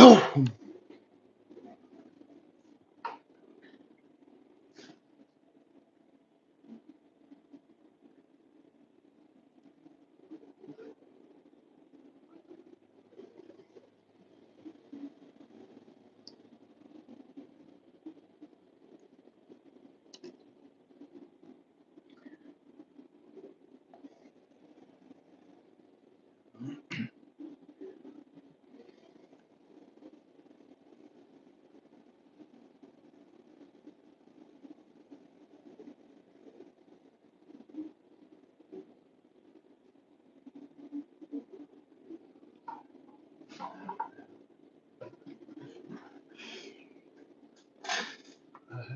I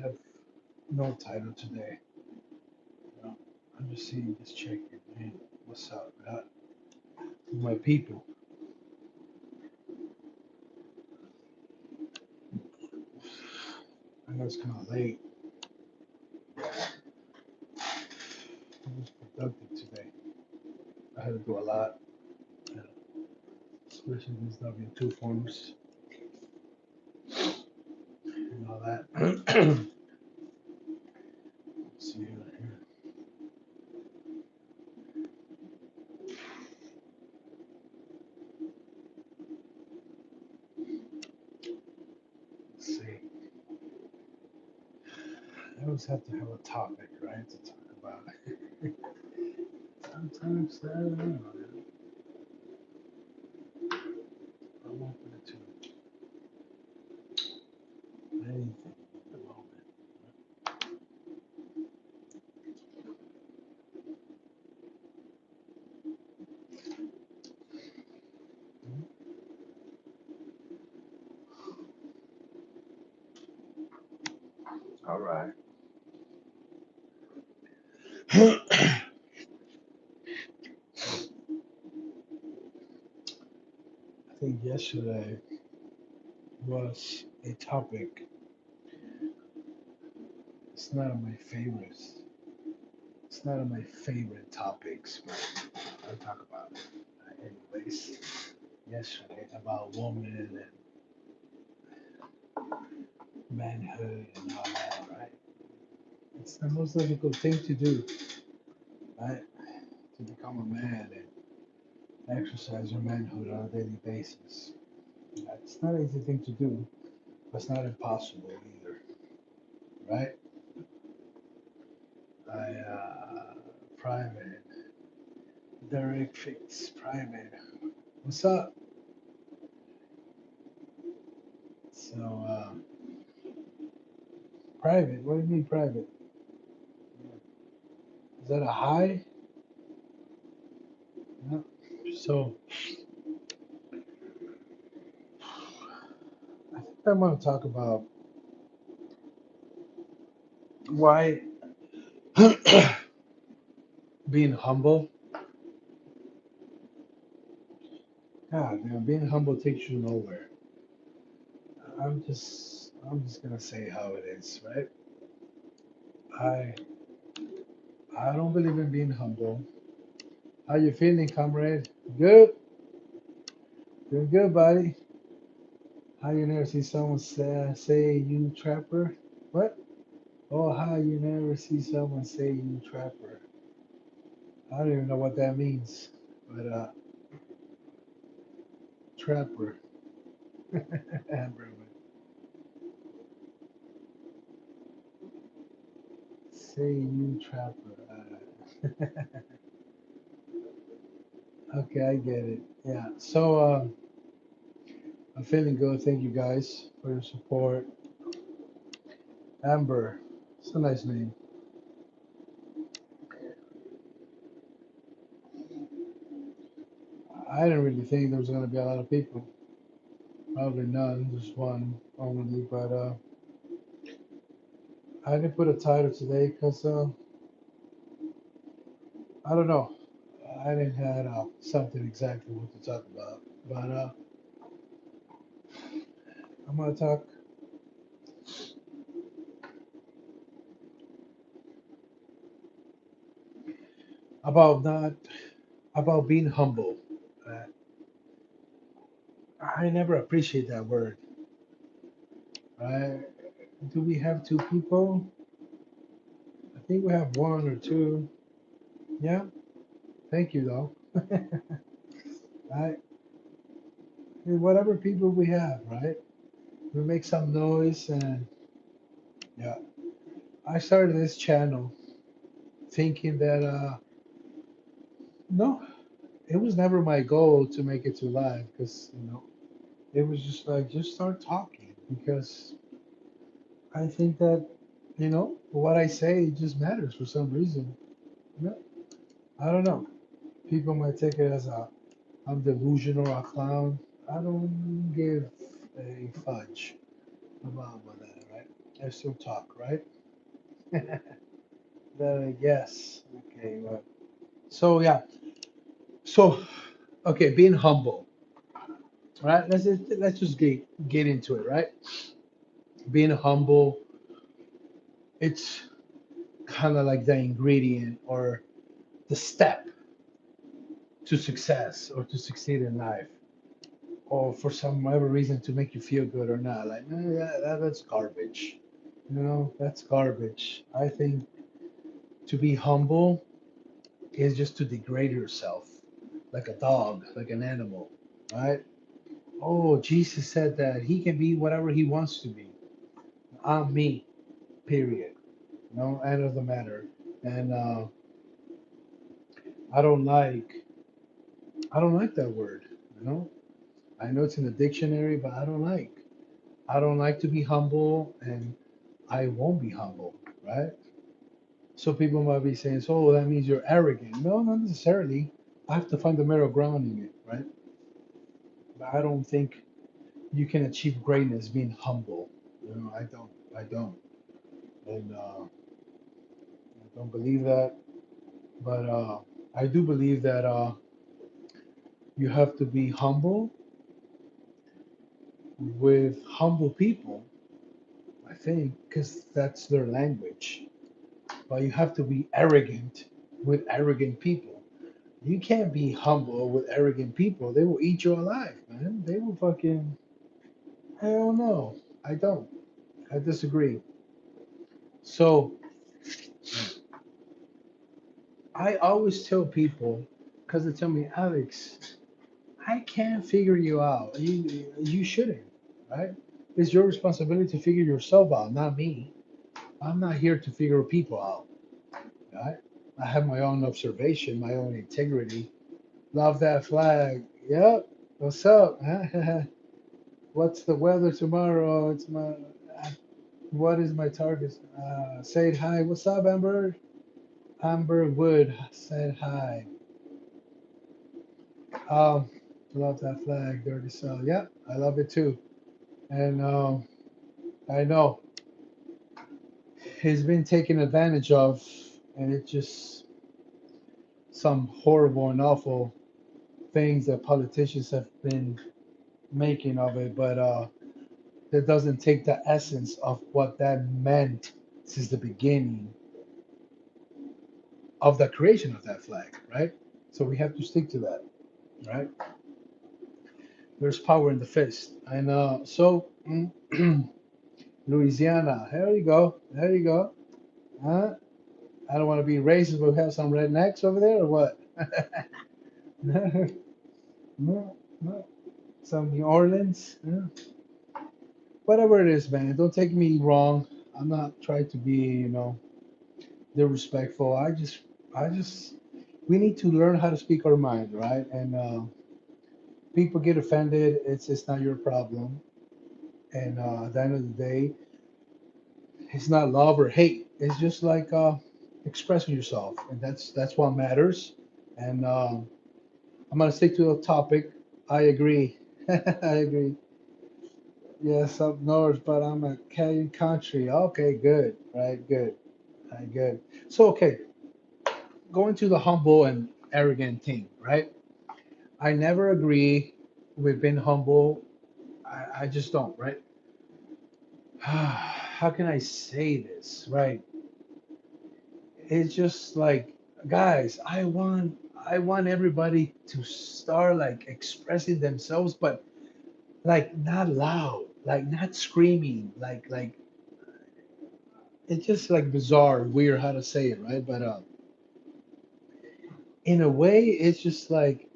have no title today. No, I'm just seeing, just checking, man. What's up, man? My people. I know it's kind of late. I was productive today. I had to do a lot, uh, especially these W-2 forms and all that. Let's see here. Let's see. I always have to have a topic, right, to talk about. Sometimes I don't know. I'm open to anything at the moment. All right. I think yesterday was a topic. It's not on my favorites. It's not on my favorite topics, but I'll talk about it. Anyways, yesterday about woman and manhood and all that, right? It's the most difficult thing to do, right? To become a man and exercise your manhood on a daily basis. It's not an easy thing to do, but it's not impossible either, right? Private, Derek Fix, private. What's up? So, private, what do you mean private? Is that a high? No. So, I think I want to talk about why being humble, God, man, being humble takes you nowhere. I'm just gonna say how it is, right? I, I don't believe in being humble. How you feeling, comrade? Good, doing good, buddy. How you never see someone say you trapper? What? Oh, how you never see someone say you trapper? I don't even know what that means, but trapper. Amber, say you trapper. Okay, I get it. Yeah. So I'm feeling good. Thank you guys for your support. Amber, it's a nice name. I didn't really think there was gonna be a lot of people. Probably none, just one only. But I didn't put a title today because I don't know. I didn't have something exactly what to talk about. But I'm gonna talk about not about being humble. Uh, I never appreciate that word, right? Do we have two people? I think we have one or two. Yeah. Thank you, though. Right? Whatever people we have, right? We make some noise, and yeah. I started this channel thinking that no, it was never my goal to make it to live because it was just like just start talking because I think that what I say just matters for some reason. Yeah, I don't know. People might take it as I'm delusional or a clown. I don't give a fudge about that, right? I still talk, right? Yes. Okay. Well. So yeah. So okay, being humble, right? Let's just get into it, right? Being humble, it's kind of like the ingredient or the step to success or to succeed in life, or for some whatever reason to make you feel good or not. Like, that's garbage. That's garbage. I think to be humble is just to degrade yourself like a dog, like an animal, right? Oh, Jesus said that he can be whatever he wants to be. I'm me, period. No, end of the matter. And I don't like, I don't like that word. You know, I know it's in the dictionary, but I don't like to be humble, and I won't be humble, right? So people might be saying, "So that means you're arrogant." No, not necessarily. I have to find the middle ground in it, right? But I don't think you can achieve greatness being humble. I don't, and I don't believe that. But I do believe that you have to be humble with humble people. I think because that's their language. But you have to be arrogant with arrogant people. You can't be humble with arrogant people. They will eat you alive, man. They will fucking. Hell no. I don't. I disagree. So I always tell people, because they tell me, Alex, I can't figure you out. You shouldn't, right? It's your responsibility to figure yourself out, not me. I'm not here to figure people out, right? I have my own observation, my own integrity. Love that flag. Yep. What's up? Huh? What's the weather tomorrow? What is my target? Say hi. What's up, Amber? Amber Wood said hi. Um, love that flag, Dirty South. Yeah, I love it too. And I know he's been taken advantage of, and it's just some horrible and awful things that politicians have been making of it. But that doesn't take the essence of what that meant since the beginning of the creation of that flag, right? So we have to stick to that, right? There's power in the fist. And Louisiana, there you go, there you go. Huh? I don't want to be racist, but we have some rednecks over there, or what? No, no. Some New Orleans, yeah. Whatever it is, man. Don't take me wrong. I'm not trying to be, disrespectful. I just, we need to learn how to speak our mind, right? And people get offended. It's not your problem. And at the end of the day, it's not love or hate. It's just like expressing yourself, and that's what matters. And I'm gonna stick to the topic. I agree. I agree. Yes, up north, but I'm a Canadian country. Okay, good. Right, good. Right, good. So, okay, going to the humble and arrogant thing, right? I never agree with being humble. I just don't, right? How can I say this, right? It's just like, guys, I want everybody to start like expressing themselves, but like not loud, like not screaming, like it's just like bizarre, weird how to say it, right? But in a way, it's just like,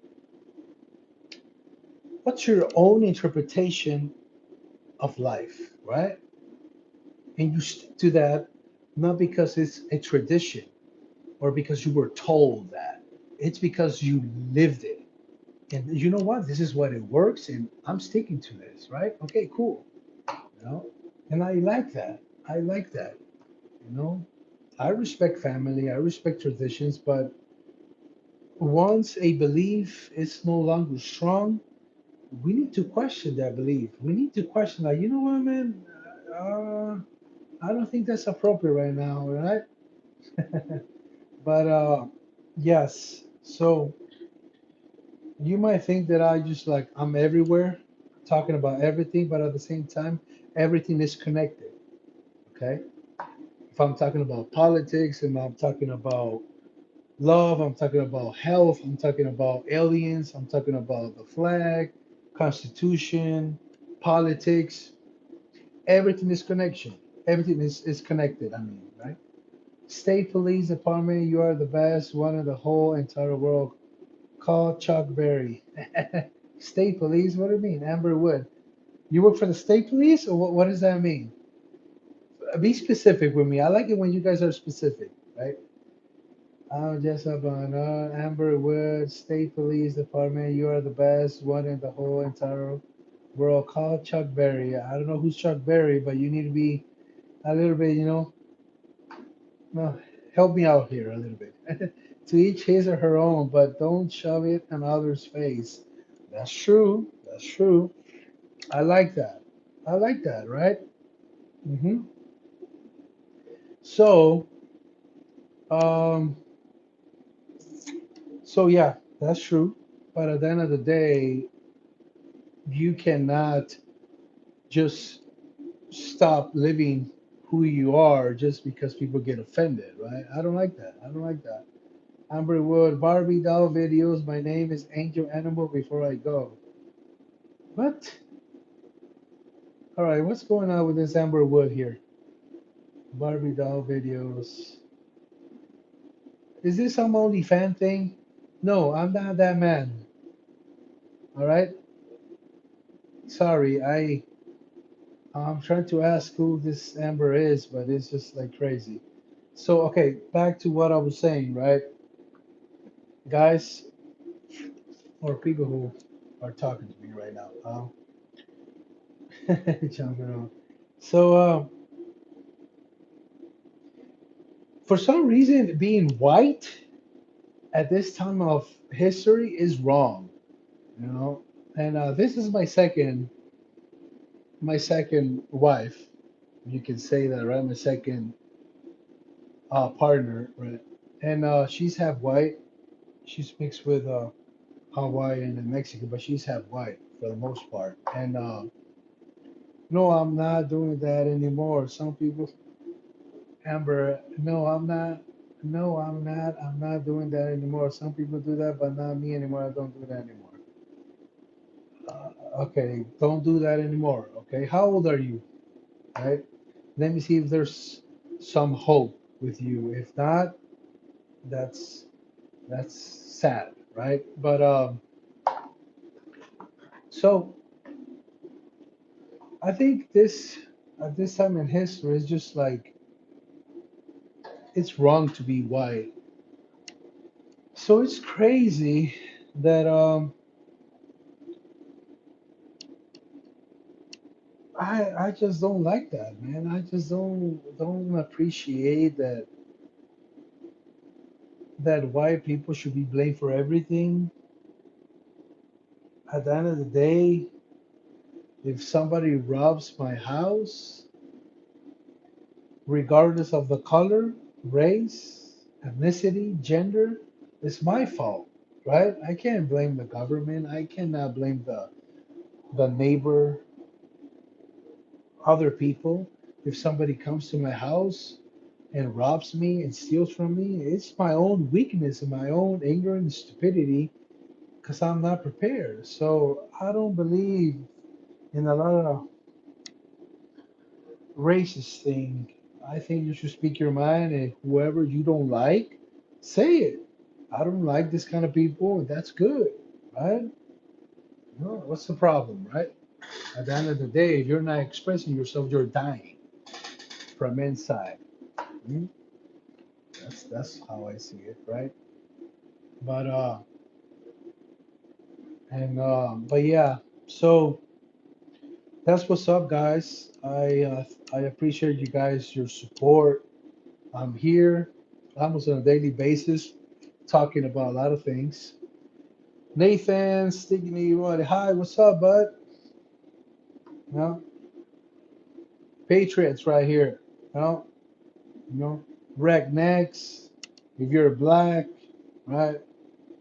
what's your own interpretation of life, right? And you stick to that, not because it's a tradition or because you were told that. It's because you lived it. And you know what? This is what it works, and I'm sticking to this, right? Okay, cool. You know, and I like that. I like that. You know, I respect family. I respect traditions, but once a belief is no longer strong, we need to question that belief. We need to question, like, you know what, man? Uh, I don't think that's appropriate right now, right? But yes. So you might think that I just like I'm everywhere, talking about everything, but at the same time, everything is connected. Okay. If I'm talking about politics and I'm talking about love, I'm talking about health, I'm talking about aliens, I'm talking about the flag, constitution, politics, everything is connection. Everything is connected, I mean, right? State police department, you are the best one in the whole entire world. Call Chuck Berry. State police, what do you mean? Amber Wood. You work for the state police, or what does that mean? Be specific with me. I like it when you guys are specific, right? I'm just about Amber Wood, State Police Department. You are the best one in the whole entire world. Call Chuck Berry. I don't know who's Chuck Berry, but you need to be a little bit, well, help me out here a little bit. To each his or her own, but don't shove it in others' face. That's true. That's true. I like that. I like that, right? hmm So, um, so yeah, that's true. But at the end of the day, you cannot just stop living who you are just because people get offended, right? I don't like that. I don't like that. Amber Wood, Barbie doll videos. My name is Angel Animal before I go. What? All right, what's going on with this Amber Wood here? Barbie doll videos. Is this some only fan thing? No, I'm not that man. All right. Sorry, I'm trying to ask who this Amber is, but it's just like crazy. So okay, back to what I was saying, right, guys, or people who are talking to me right now. Jumping on. So for some reason, being white at this time of history is wrong, you know. And this is my second wife. You can say that, right? My second partner, right? And she's half white. She's mixed with Hawaiian and Mexican, but she's half white for the most part. And no, I'm not doing that anymore. Some people, Amber, no, I'm not. No, I'm not. I'm not doing that anymore. Some people do that, but not me anymore. I don't do that anymore. Okay, don't do that anymore. Okay, how old are you? Right? Let me see if there's some hope with you. If not, that's that's sad, right? But so I think this at this time in history is just like it's wrong to be white. So it's crazy that I just don't like that, man. I just don't appreciate that white people should be blamed for everything. At the end of the day, if somebody robs my house, regardless of the color, race, ethnicity, gender, it's my fault, right? I can't blame the government. I cannot blame the neighbor, other people. If somebody comes to my house and robs me and steals from me, it's my own weakness and my own ignorance and stupidity because I'm not prepared. So I don't believe in a lot of racist thing. I think you should speak your mind, and whoever you don't like, say it. I don't like this kind of people, and that's good, right? No, what's the problem, right? At the end of the day, if you're not expressing yourself, you're dying from inside. Mm, that's how I see it, right? But but yeah, so that's what's up, guys. I appreciate you guys, your support. I'm here almost on a daily basis, talking about a lot of things. Nathan, Stickney, what? Hi, what's up, bud? You know, Patriots right here. You know, Next. If you're black, right?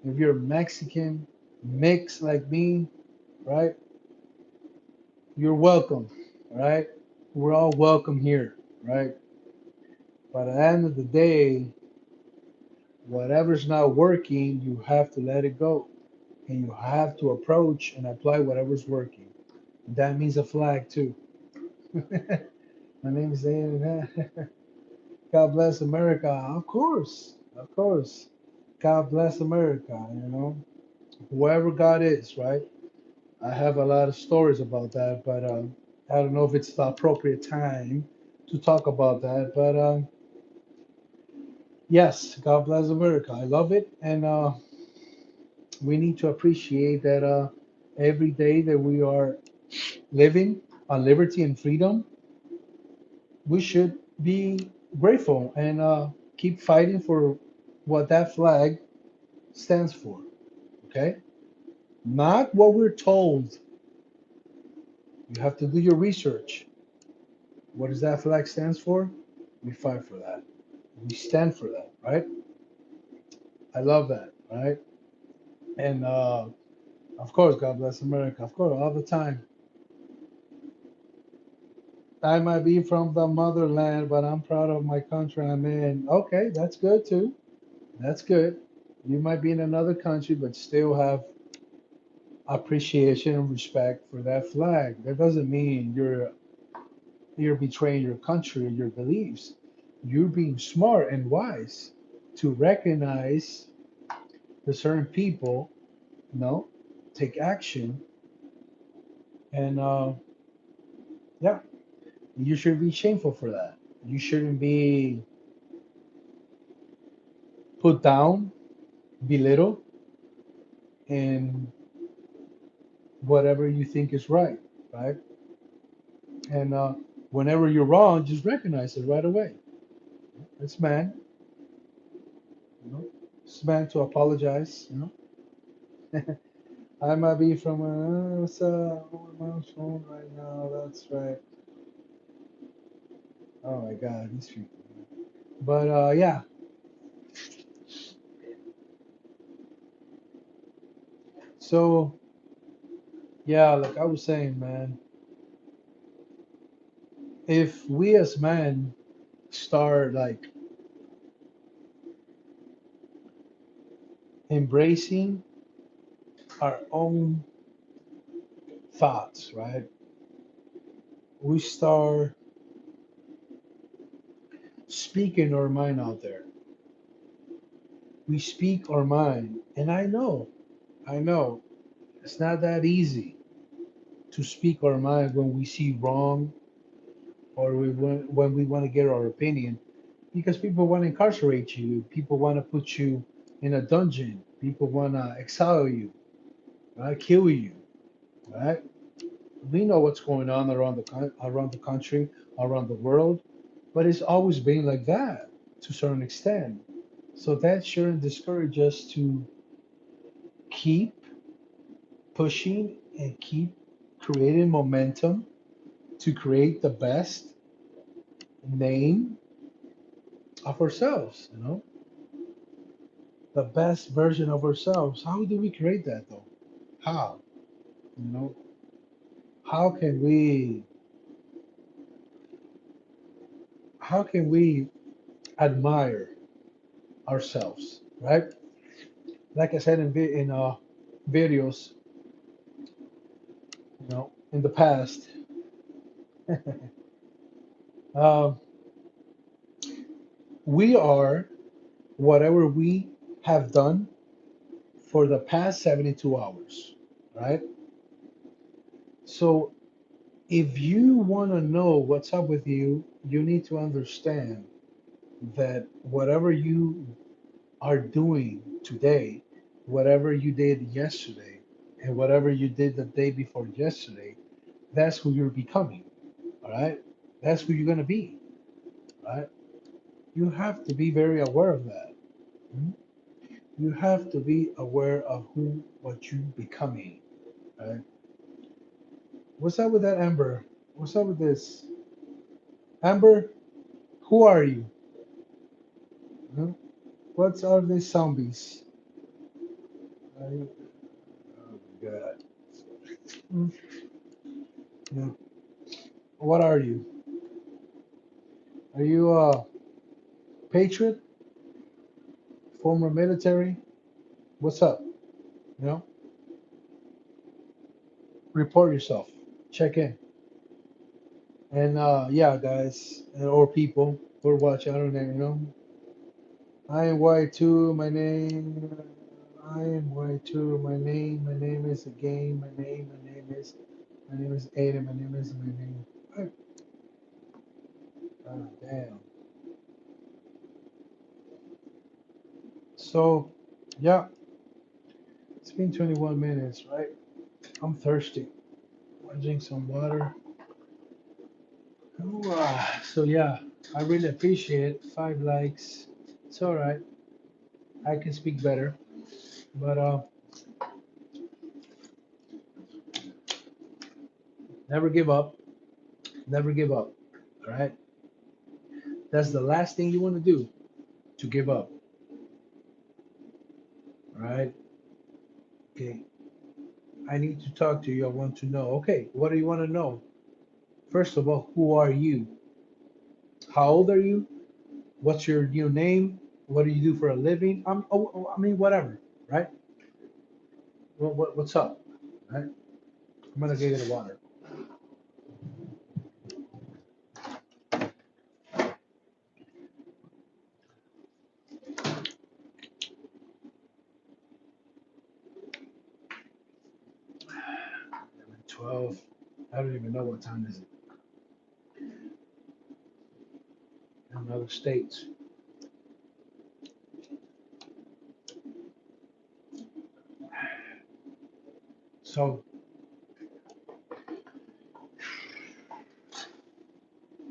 If you're Mexican, mix like me, right? You're welcome, right? We're all welcome here, right? But at the end of the day, whatever's not working, you have to let it go. And you have to approach and apply whatever's working. That means a flag too. My name is Ian. God bless America. Of course. Of course. God bless America, Whoever God is, right? I have a lot of stories about that, but I don't know if it's the appropriate time to talk about that. But yes, God bless America. I love it. And we need to appreciate that every day that we are living on liberty and freedom, we should be grateful and keep fighting for what that flag stands for. Okay? Not what we're told. You have to do your research. What does that flag stands for? We fight for that. We stand for that, right? I love that, right? And of course, God bless America. Of course, all the time. I might be from the motherland, but I'm proud of my country I'm in. Okay, that's good too. That's good. You might be in another country, but still have appreciation and respect for that flag. That doesn't mean you're betraying your country or your beliefs. You're being smart and wise to recognize the certain people, take action, and yeah, you should be shameful for that. You shouldn't be put down, belittled, in whatever you think is right, right? And whenever you're wrong, just recognize it right away. It's man, it's man to apologize. I might be from what's my phone right now. That's right. Oh my God, these people. But yeah. So yeah, like I was saying, man, if we as men start like embracing our own thoughts, right? We start speaking our mind out there. We speak our mind, and I know, it's not that easy to speak our mind when we see wrong or when we want to get our opinion because people want to incarcerate you, people want to put you in a dungeon, people want to exile you, right? Kill you, right? We know what's going on around the country, around the world, but it's always been like that to a certain extent. So that shouldn't discourage us to keep pushing and keep creating momentum to create the best name of ourselves, the best version of ourselves. How do we create that though? How? You know, how can we how can we admire ourselves, right? Like I said in videos, you know, in the past. um, we are whatever we have done for the past 72 hours, right? So if you want to know what's up with you, you need to understand that whatever you are doing today, whatever you did yesterday, and whatever you did the day before yesterday, that's who you're becoming. All right. That's who you're going to be. Right. You have to be very aware of that. Mhm. You have to be aware of who, what you becoming. Right. What's up with that, Amber? What's up with this? Amber, who are you? Huh? What are these zombies? I, oh my God. Mm, yeah. What are you? Are you a patriot? Former military? What's up? You know, report yourself. Check in. And yeah, guys, or people who are watching, I don't know, I am Y2, my name. I am Y2, my name is a game, my name is Aiden, my name is my name. Damn. So, yeah, it's been 21 minutes, right? I'm thirsty. I drink some water. Ooh, so yeah, I really appreciate it. 5 likes. It's all right. I can speak better, but never give up. Never give up. All right. That's the last thing you want to do, to give up. All right. Okay. I need to talk to you. I want to know. Okay. What do you want to know? First of all, who are you? How old are you? What's your new name? What do you do for a living? I mean, whatever. Right. What's up? Right. I'm gonna get you the water. 12. I don't even know what time is it in other states. So,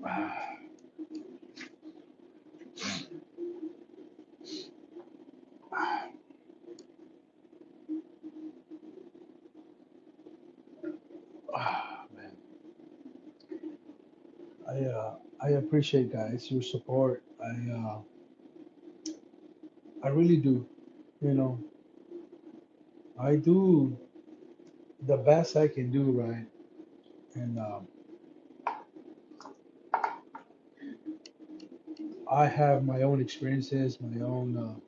man, I appreciate guys your support. I really do. You know, I do the best I can do, right? And I have my own experiences, my own.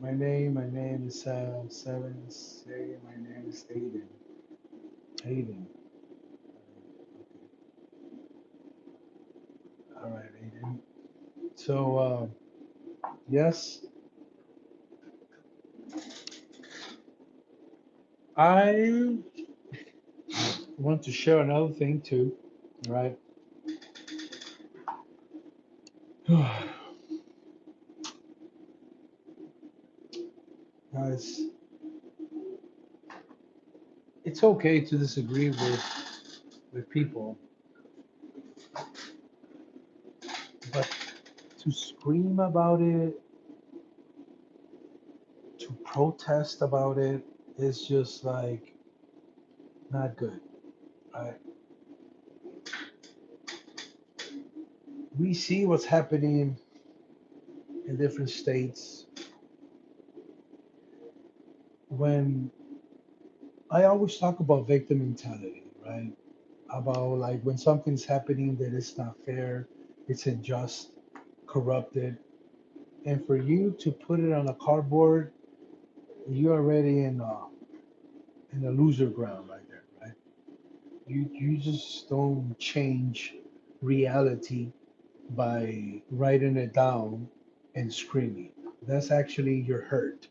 My name is Seven. Say my name is Aiden. Aiden. All right, Aiden. So yes, I want to share another thing too, right? Guys, it's okay to disagree with people, but to scream about it, to protest about it, is just like not good. Right? We see what's happening in different states. When I always talk about victim mentality, right? About like when something's happening that is not fair, it's unjust, corrupted, and for you to put it on a cardboard, you're already in. in a loser ground right there, right? You just don't change reality by writing it down and screaming. That's actually your hurt,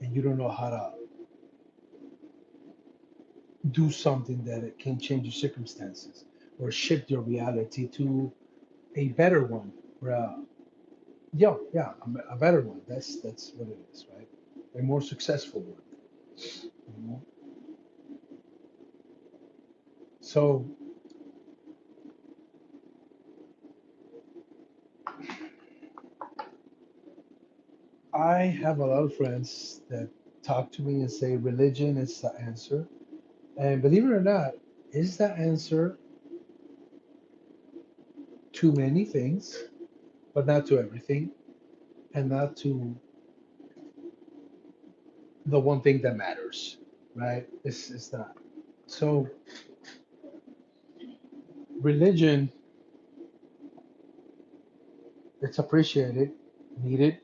and you don't know how to do something that it can change your circumstances or shift your reality to a better one. Uh, yeah, a better one. That's what it is, right? A more successful one. You know? So I have a lot of friends that talk to me and say religion is the answer. And believe it or not, is the answer to many things, but not to everything, and not to the one thing that matters, right? It's not. So religion, it's appreciated, needed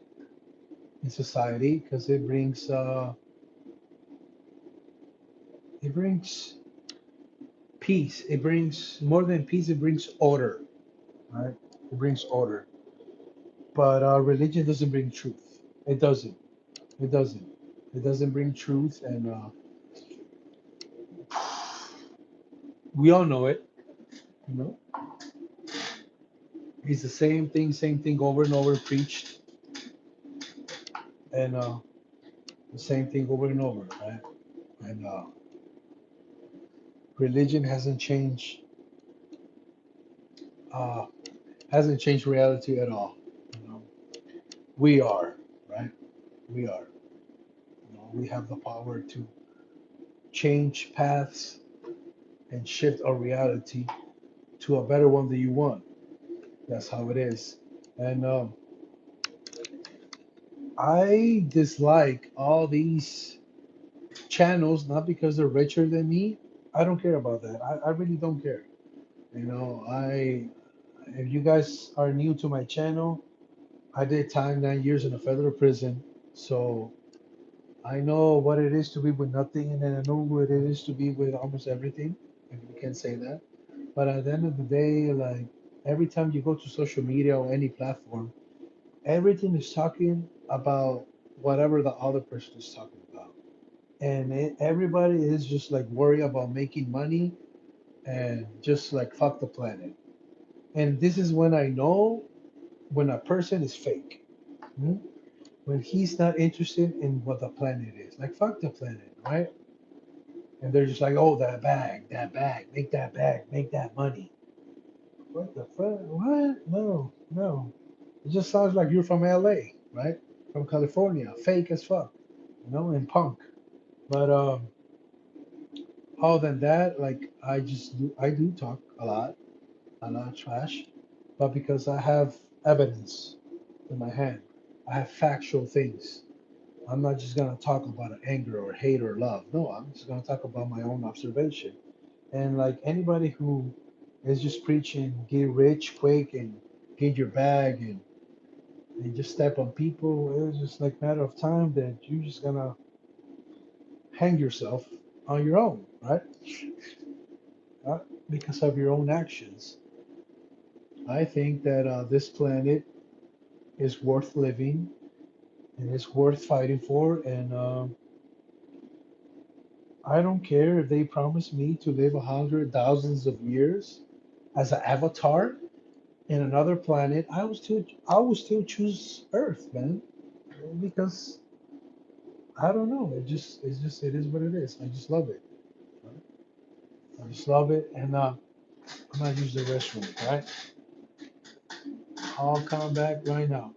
in society because it brings peace. It brings more than peace. It brings order, right? It brings order. But religion doesn't bring truth. It doesn't. It doesn't. It doesn't bring truth, and we all know it. You know, it's the same thing over and over preached, and the same thing over and over, right? And religion uh, hasn't changed reality at all. You know, we are, right? We are. You know, we have the power to change paths and shift our reality to a better one that you want. That's how it is. And I dislike all these channels, not because they're richer than me. I don't care about that. I really don't care. You know, if you guys are new to my channel, I did time 9 years in a federal prison. So I know what it is to be with nothing, and then I know what it is to be with almost everything, if you can say that. But at the end of the day, like every time you go to social media or any platform, everything is talking about whatever the other person is talking about. And everybody is just like worried about making money and just like fuck the planet. And this is when I know when a person is fake. Hmm? When he's not interested in what the planet is. Like fuck the planet, right? And they're just like, oh, that bag, make that money. What the fuck? What? No, no. It just sounds like you're from LA, right? From California, fake as fuck, and punk. But other than that, like I do talk a lot of trash, but because I have evidence in my hand, I have factual things. I'm not just gonna talk about anger or hate or love. No, I'm just gonna talk about my own observation. And like anybody who is just preaching, get rich quick and get your bag and just step on people, it's just like matter of time that you're just gonna hang yourself on your own, right? Uh, because of your own actions. I think that this planet is worth living and it's worth fighting for. And I don't care if they promise me to live 100 thousands of years as an avatar in another planet. I will still choose Earth, man, because I don't know. It is what it is. I just love it. I just love it, and I'm gonna use the restroom. Right? I'll come back right now.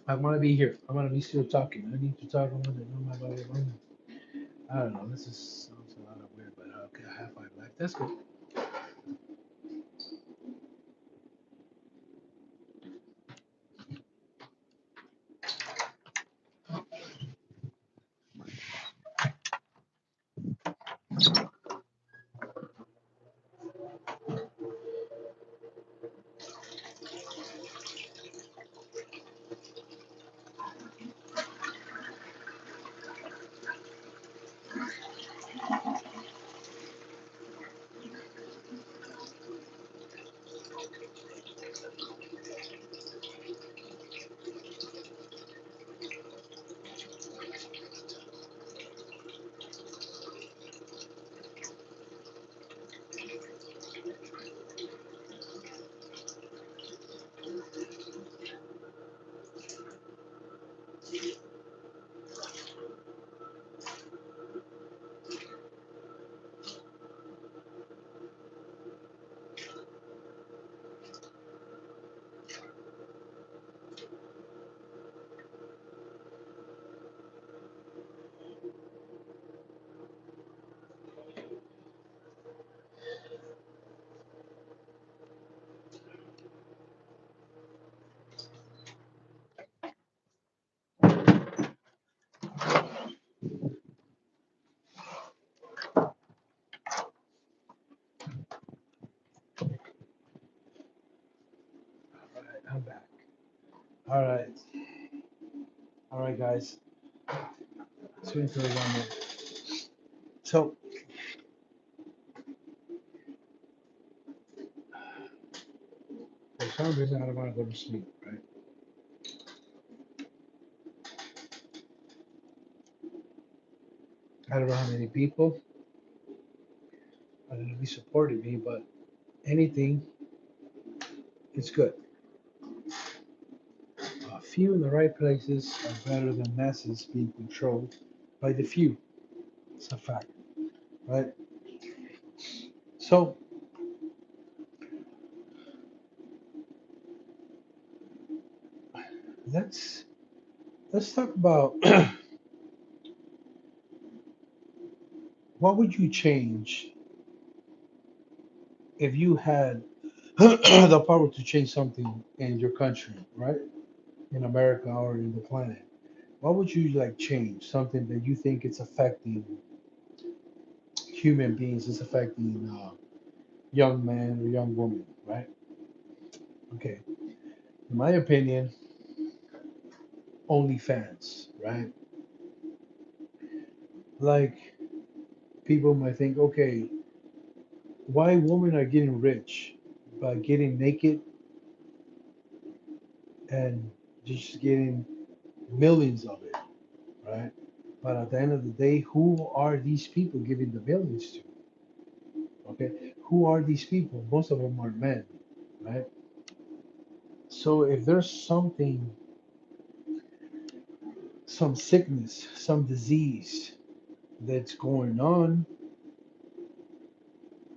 I want to be here. I want to be still talking. I need to talk. I want to know my body. I don't know. This is sounds a lot of weird, but okay. I have 5 life. That's good. right, guys. Swing to the one more. So for some reason, I don't want to go to sleep. Right? I don't know how many people are going to be supporting me, but anything is good. A few in the right places are better than masses being controlled by the few. It's a fact, right? So let's let's talk about what would you change if you had the power to change something in your country, right? In America or in the planet. What would you like change? Something that you think it's affecting human beings, it's affecting young man or young woman, right? Okay. In my opinion, OnlyFans, right? Like people might think, okay, why women are getting rich by getting naked and just getting millions of it, right? But at the end of the day, who are these people giving the millions to? Okay, who are these people? Most of them are men, right? So if there's something, some sickness, some disease that's going on,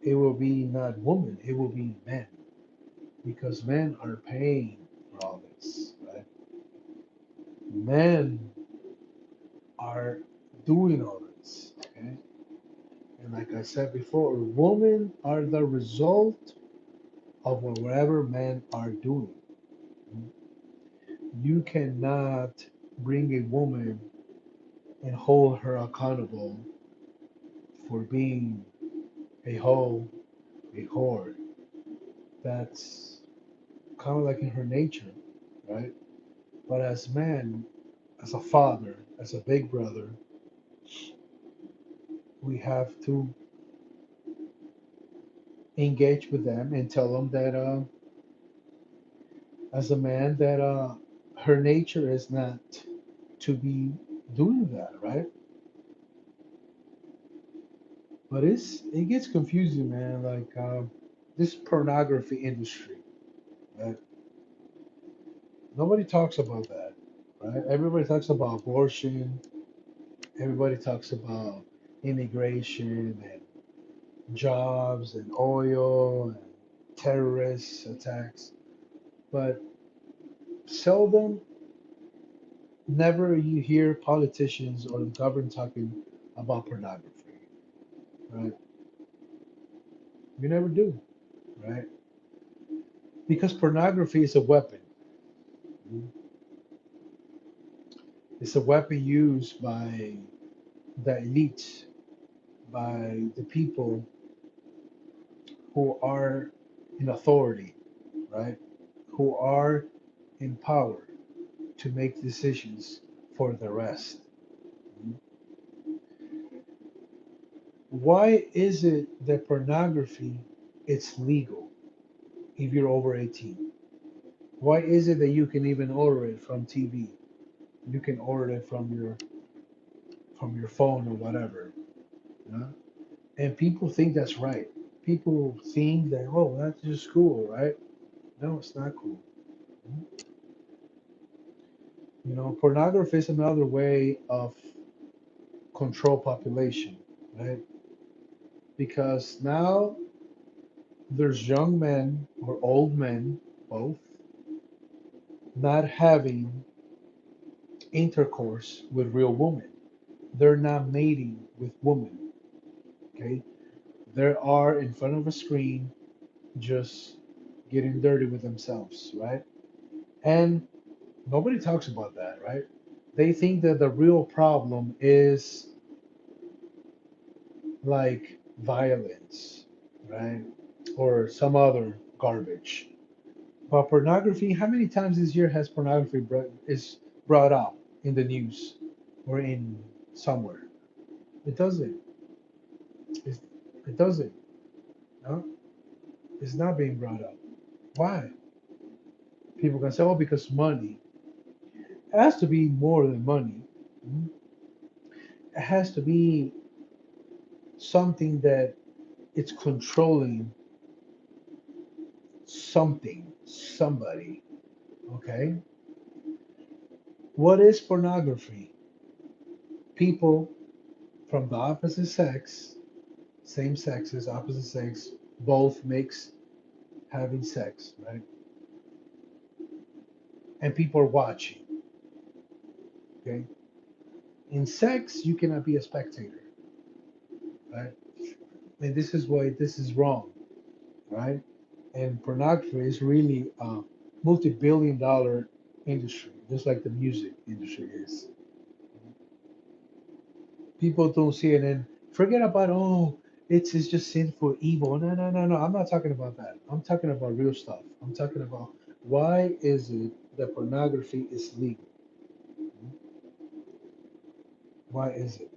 it will be not women, it will be men, because men are paying for all this, right? Men are doing all this, okay? And like I said before, women are the result of whatever men are doing. You cannot bring a woman and hold her accountable for being a hoe, a whore. That's kind of like in her nature, right? But as men, as a father, as a big brother, we have to engage with them and tell them that, as a man, that her nature is not to be doing that, right? But it gets confusing, man. Like this pornography industry, right? Nobody talks about that, right? Everybody talks about abortion. Everybody talks about immigration and jobs and oil and terrorist attacks, but seldom, never you hear politicians or the government talking about pornography, right? You never do, right? Because pornography is a weapon. It's a weapon used by the elites, by the people who are in authority, right? Who are in power to make decisions for the rest. Why is it that pornography it's legal if you're over 18? Why is it that you can even order it from TV? You can order it from your phone or whatever. You know? And people think that's right. People think that, oh, that's just cool, right? No, it's not cool. You know, pornography is another way of control population, right? Because now there's young men or old men, both, not having intercourse with real women. They're not mating with women. Okay, they are in front of a screen, just getting dirty with themselves, right? And nobody talks about that, right? They think that the real problem is like violence, right? Or some other garbage. But pornography, how many times this year has pornography is brought up? in the news or in somewhere. It doesn't. It's, it doesn't. No, it's not being brought up. Why? People can say, "Oh, because money." It has to be more than money. Mhm. It has to be something that it's controlling something, somebody. Okay. What is pornography? People from the opposite sex, same sexes, opposite sex, both mix having sex, right? And people are watching. Okay. In sex, you cannot be a spectator, right? And this is why this is wrong, right? And pornography is really a multi-billion-dollar industry, just like the music industry is. People don't see it and forget about, oh, it's just sinful, evil. No, no, no, no. I'm not talking about that. I'm talking about real stuff. I'm talking about why is it that pornography is legal? Why is it?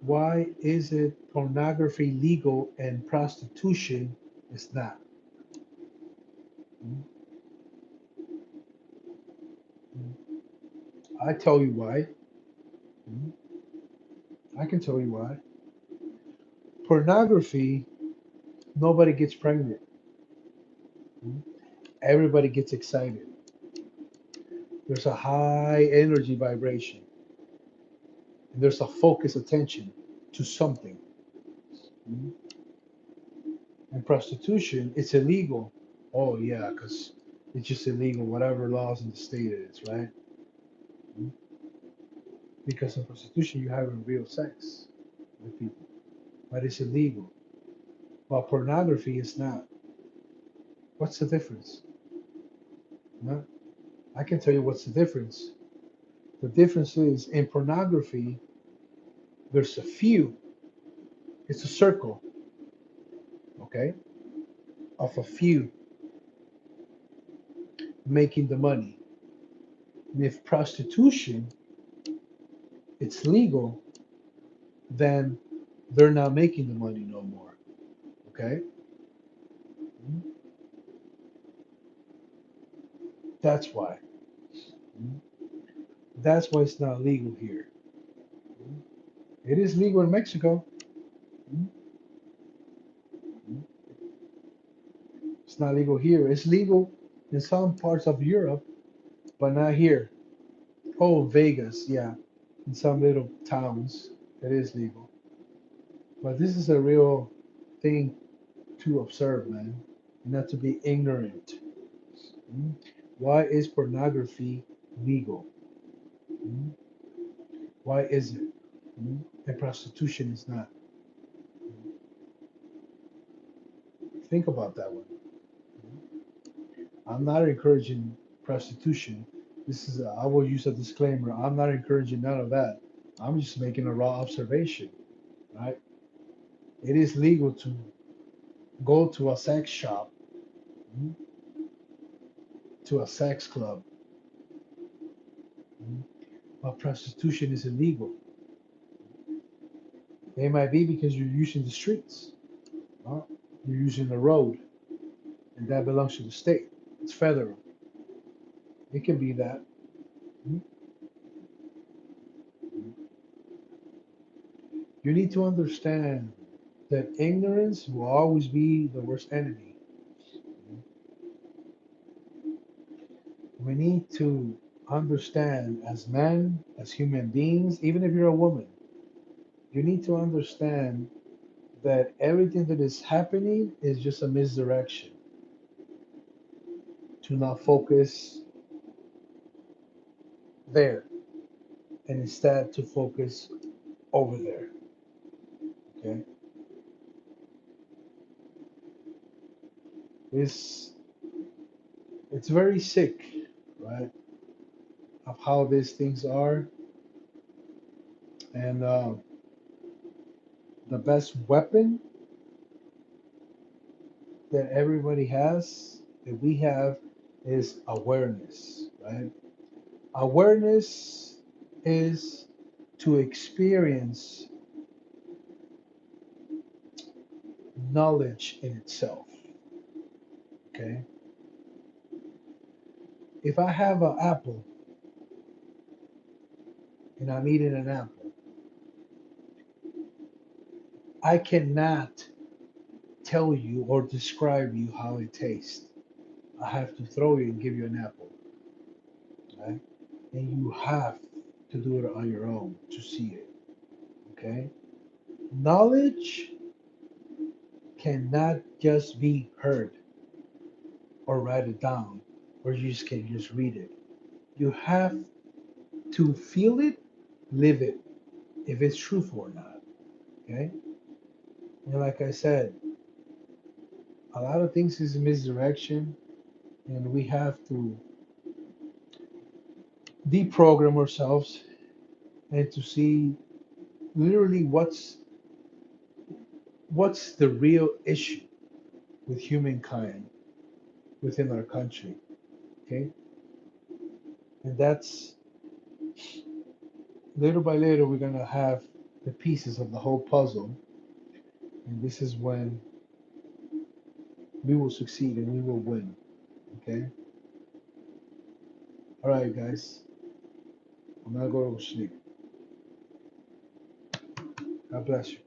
Why is it pornography legal and prostitution is not? I tell you why. I can tell you why. Pornography, nobody gets pregnant. Everybody gets excited. There's a high energy vibration. And there's a focus attention to something. And prostitution, it's illegal. Oh yeah, because it's just illegal, whatever laws in the state it is, right? Because in prostitution, you have real sex with people, but it's illegal. But pornography is not. What's the difference? No, I can tell you what's the difference. The difference is in pornography, there's a few. It's a circle, okay, of a few making the money. And if prostitution, it's legal, then they're not making the money no more. Okay, that's why. That's why it's not legal here. It is legal in Mexico. It's not legal here. It's legal in some parts of Europe, but not here. Oh, Vegas, yeah, in some little towns, it is legal. But this is a real thing to observe, man, not to be ignorant. Mm. Why is pornography legal? Mm. Why is it? Mm. And prostitution is not. Think about that one. I'm not encouraging prostitution. I will use a disclaimer. I'm not encouraging none of that. I'm just making a raw observation, right? It is legal to go to a sex shop, mm, to a sex club, mm, but prostitution is illegal. It might be because you're using the streets, huh? You're using the road, and that belongs to the state. It's federal. It can be that. Mm. You need to understand that ignorance will always be the worst enemy. We need to understand as men, as human beings, even if you're a woman, you need to understand that everything that is happening is just a misdirection to not focus there and instead to focus over there. Okay. It's it's very sick, right? Of how these things are. And the best weapon that everybody has, that we have, is awareness, right? Awareness is to experience knowledge in itself. Okay. If I have an apple and I'm eating an apple, I cannot tell you or describe you how it tastes. I have to throw you and give you an apple, right? And you have to do it on your own to see it. Okay. Knowledge cannot just be heard or write it down, or you just can just read it. You have to feel it, live it, if it's truthful or not. Okay. And like I said, a lot of things is misdirection, and we have to deprogram ourselves and to see literally what's the real issue with humankind within our country. Okay. And that's little by little we're gonna have the pieces of the whole puzzle, and this is when we will succeed and we will win. Okay. All right, guys. I'm gonna go to sleep. God bless you.